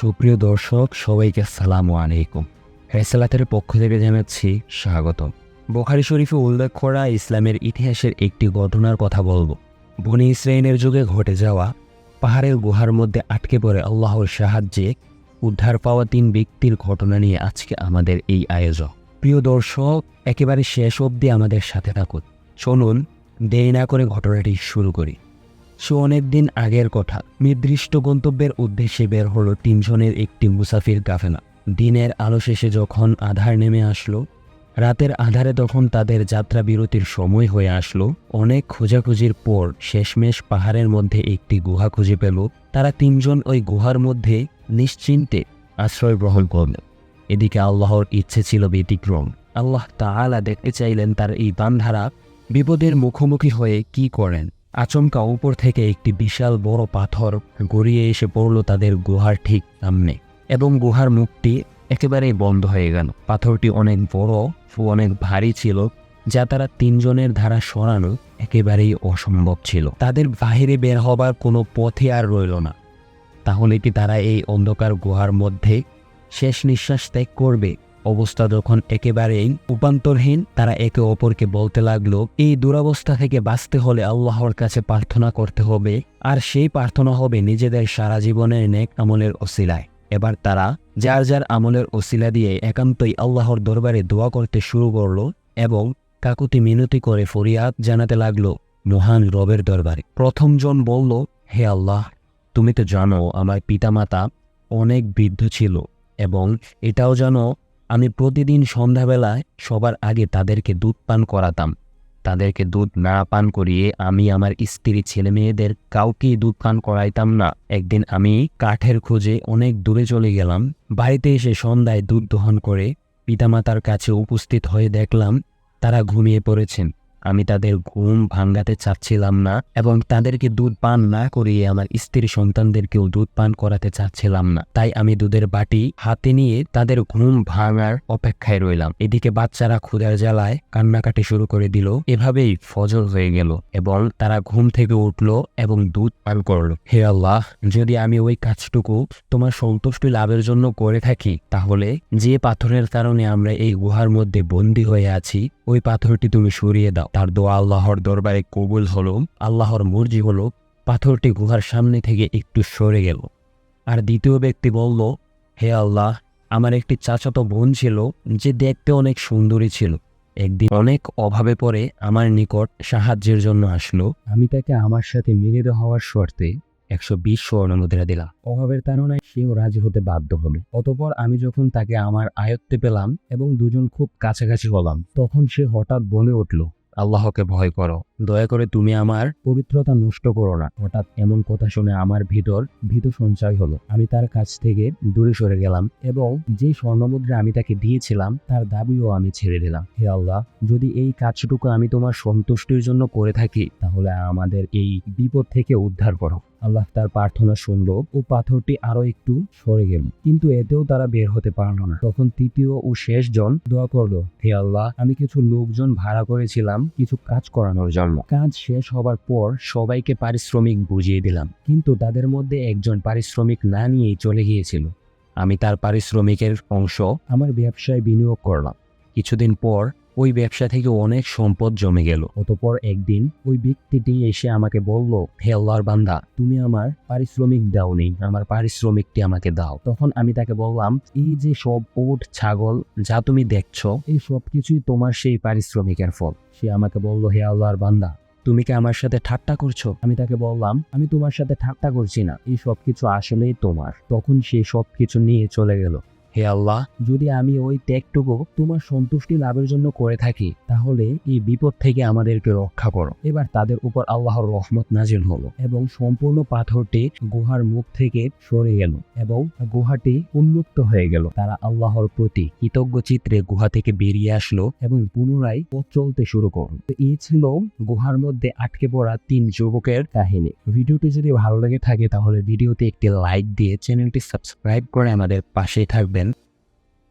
সুপ্রিয় দর্শক, সবাইকে আসসালামু আলাইকুম। রেসালাতের পক্ষ থেকে জানাচ্ছি স্বাগত। বুখারী শরীফে উল্লেখ করা ইসলামের ইতিহাসের একটি ঘটনার কথা বলবো। বনী ইসরাঈলের যুগে ঘটে যাওয়া পাহাড়ের গুহার মধ্যে আটকে পড়ে আল্লাহর সাহায্যে উদ্ধার পাওয়া 3 ব্যক্তির ঘটনা নিয়ে আজকে আমাদের এই আয়োজন। প্রিয় দর্শক, একেবারে শেষ অবধি আমাদের সাথে থাকুন। চলুন দেরি না করে ঘটনাটি শুরু করি। সে অনেক দিন আগের কথা। নির্দিষ্ট গন্তব্যের উদ্দেশ্যে বের হলো 3 জনের একটি মুসাফির কাফেলা। দিনের আলো শেষে যখন আধার নেমে আসলো, রাতের আধারে তখন তাদের যাত্রা বিরতির সময় হয়ে আসলো। অনেক খোঁজাখুঁজির পর শেষমেশ পাহাড়ের মধ্যে একটি গুহা খুঁজে পেল। তারা 3 জন ওই গুহার মধ্যে নিশ্চিন্তে আশ্রয় গ্রহণ করল। এদিকে আল্লাহর ইচ্ছে ছিল ব্যতিক্রম। আল্লাহ তাআলা দেখতে চাইলেন তার এই বান্দারা বিপদের মুখোমুখি হয়ে কি করেন। আচমকা উপর থেকে একটি বিশাল বড় পাথর গড়িয়ে এসে পড়ল তাদের গুহার ঠিক সামনে, এবং গুহার মুখটি একেবারেই বন্ধ হয়ে গেল। পাথরটি অনেক বড় ও অনেক ভারী ছিল, যা তারা 3 জনের দ্বারা সরানো একেবারেই অসম্ভব ছিল। তাদের বাহিরে বের হবার কোনো পথই আর রইল না। তাহলে কি তারা এই অন্ধকার গুহার মধ্যে শেষ নিঃশ্বাস ত্যাগ করবে? অবস্থা যখন একেবারেই উপান্তরহীন, তারা একে অপরকে বলতে লাগলো, এই দুরবস্থা থেকে বাঁচতে হলে আল্লাহর কাছে প্রার্থনা করতে হবে, আর সেই প্রার্থনা হবে নিজেদের সারা জীবনের নেক আমলের ওসিলায়। এবার তারা যার যার আমলের ওসিলা দিয়ে একান্তই আল্লাহর দরবারে দোয়া করতে শুরু করলো এবং কাকুতি মিনতি করে ফরিয়াদ জানাতে লাগলো মহান রবের দরবারে। প্রথম জন বলল, হে আল্লাহ, তুমি তো জানো আমার পিতামাতা অনেক বৃদ্ধ ছিল, এবং এটাও জানো আমি প্রতিদিন সন্ধ্যাবেলায় সবার আগে তাদেরকে দুধ পান করাতাম। তাদেরকে দুধ না পান করিয়ে আমি আমার স্ত্রী ছেলে মেয়েদের কাউকেই দুধ পান করাইতাম না। একদিন আমি কাঠের খোঁজে অনেক দূরে চলে গেলাম। বাড়িতে এসে সন্ধ্যায় দুধ দহন করে পিতামাতার কাছে উপস্থিত হয়ে দেখলাম তারা ঘুমিয়ে পড়েছেন। আমি তাদের ঘুম ভাঙাতে চাচ্ছিলাম না, এবং তাদেরকে দুধ পান না করিয়ে আমার স্ত্রী সন্তানদেরকেও দুধ পান করাতে চাচ্ছিলাম না। তাই আমি দুধের বাটি হাতে নিয়ে তাদের ঘুম ভাঙার অপেক্ষায় রইলাম। এদিকে বাচ্চারা ক্ষুধার জ্বালায় কান্নাকাটি শুরু করে দিল। এভাবেই ফজর হয়ে গেল এবং তারা ঘুম থেকে উঠলো এবং দুধ পান করলো। হে আল্লাহ, যদি আমি ওই কাজটুকু তোমার সন্তুষ্টি লাভের জন্য করে থাকি, তাহলে যে পাথরের কারণে আমরা এই গুহার মধ্যে বন্দী হয়ে আছি, ওই পাথরটি তুমি সরিয়ে দাও। তার দোয়া আল্লাহর দরবারে কবুল হলো। আল্লাহর মর্জি হলো, পাথরটি গুহার সামনে থেকে একটু সরে গেল। আর দ্বিতীয় ব্যক্তি বলল, হে আল্লাহ, আমার একটি চাচাতো বোন ছিল যে দেখতে অনেক সুন্দরী ছিল। একদিন অনেক অভাবে পড়ে আমার নিকট সাহায্যের জন্য আসলো। আমি তাকে আমার সাথে মিলিত হওয়ার শর্তে 120 স্বর্ণ মুদ্রা দিলাম। অভাবের তাড়নায় সেও রাজি হতে বাধ্য হলো। অতঃপর আমি যখন তাকে আমার আয়ত্তে পেলাম এবং দুজন খুব কাছাকাছি হলাম, তখন সে হঠাৎ বলে উঠল, আল্লাহকে ভয় করো, দয়া করে তুমি আমার পবিত্রতা নষ্ট করো না। হঠাৎ এমন কথা শুনে আমার ভিতর ভীত সঞ্চয় হলো। আমি তার কাছ থেকে দূরে সরে গেলাম এবং যে স্বর্ণমুদ্রা আমি তাকে দিয়েছিলাম তার দাবিও আমি ছেড়ে দিলাম। হে আল্লাহ, যদি এই কাজটুকু আমি তোমার সন্তুষ্টির জন্য করে থাকি, তাহলে আমাদের এই বিপদ থেকে উদ্ধার করো। আল্লাহ তার প্রার্থনা শুনল ও পাথরটি আরো একটু সরে গেল, কিন্তু এতেও তারা বের হতে পারল না। তখন তৃতীয় ও শেষ জন দোয়া করলো, হে আল্লাহ, আমি কিছু লোকজন ভাড়া করেছিলাম কিছু কাজ করানোর জন্য। কাজ শেষ হবার পর সবাইকে পারিশ্রমিক বুঝিয়ে দিলাম, কিন্তু তাদের মধ্যে একজন পারিশ্রমিক না নিয়েই চলে গিয়েছিল। আমি তার পারিশ্রমিকের অংশ আমার ব্যবসায় বিনিয়োগ করলাম। কিছুদিন পর ওই ব্যবসা থেকে অনেক সম্পদ জমে গেল। অতঃপর একদিন ওই ব্যক্তিটি এসে আমাকে বলল, হে আল্লাহর বান্দা, তুমি আমার পারিশ্রমিক দাওনি, আমার পারিশ্রমিকটি আমাকে দাও। তখন আমি তাকে বললাম, এই যে সব উট ছাগল যা তুমি দেখছো, এই সব কিছুই তোমার সেই পারিশ্রমিকের ফল। সে আমাকে বলল, হে আল্লাহর বান্দা, তুমি কি আমার সাথে ঠাট্টা করছো? আমি তাকে বললাম, আমি তোমার সাথে ঠাট্টা করছি না, এই সব কিছু আসলেই তোমার। তখন সে সব কিছু নিয়ে চলে গেল। হে আল্লাহ, যদি আমি ওই ত্যাগটুকু তোমার সন্তুষ্টি লাভের জন্য করে থাকি, তাহলে এই বিপদ থেকে আমাদেরকে রক্ষা করো। এবার তাদের উপর আল্লাহর রহমত নাজিল হলো এবং সম্পূর্ণ পাথরটি গুহার মুখ থেকে সরে গেল এবং গুহাটি উন্মুক্ত হয়ে গেল। তারা আল্লাহর প্রতি কৃতজ্ঞ চিত্রে গুহা থেকে বেরিয়ে আসলো এবং পুনরায় পথ চলতে শুরু করলো। তো এই ছিল গুহার মধ্যে আটকে পড়া 3 যুবকের কাহিনী। ভিডিওটি যদি ভালো লেগে থাকে তাহলে ভিডিওতে একটি লাইক দিয়ে চ্যানেলটি সাবস্ক্রাইব করে আমাদের পাশে থাকবেন।